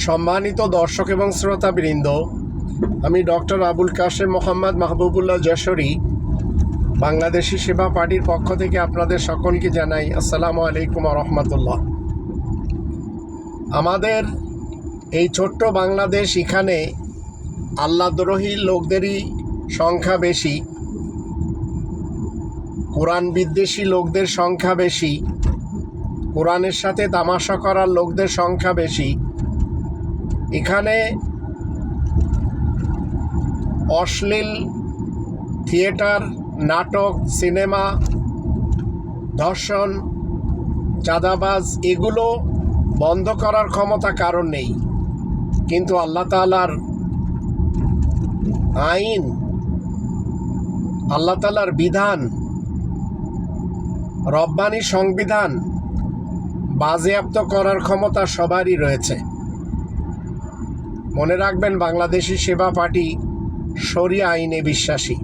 সম্মানিত দর্শক এবং শ্রোতাবৃন্দ, আমি ডক্টর আবুল কাশেম মোহাম্মদ মাহবুবুল্লাহ যশোরী বাংলাদেশি সেবা পার্টির পক্ষ থেকে আপনাদের সকলকে জানাই আসসালামু আলাইকুম ওয়া রাহমাতুল্লাহ। আমাদের এই ছোট্ট বাংলাদেশ, এখানে আল্লাহদ্রোহী লোকদেরই সংখ্যা বেশি, কোরআন বিদ্বেষী লোকদের সংখ্যা বেশি, কোরআনের সাথে তামাশা করার লোকদের সংখ্যা বেশি। এখানে অশ্লীল থিয়েটার, নাটক, সিনেমা, ধর্ষণ, চাঁদাবাজ এগুলো বন্ধ করার ক্ষমতা কারণ নেই, কিন্তু আল্লাহ তাআলার আইন, আল্লাহ তাআলার বিধান, রব্বানী সংবিধান বাজেয়াপ্ত করার ক্ষমতা সবারই রয়েছে। মনে রাখবেন, বাংলাদেশি সেবা পার্টি শরিয়া আইনে বিশ্বাসী।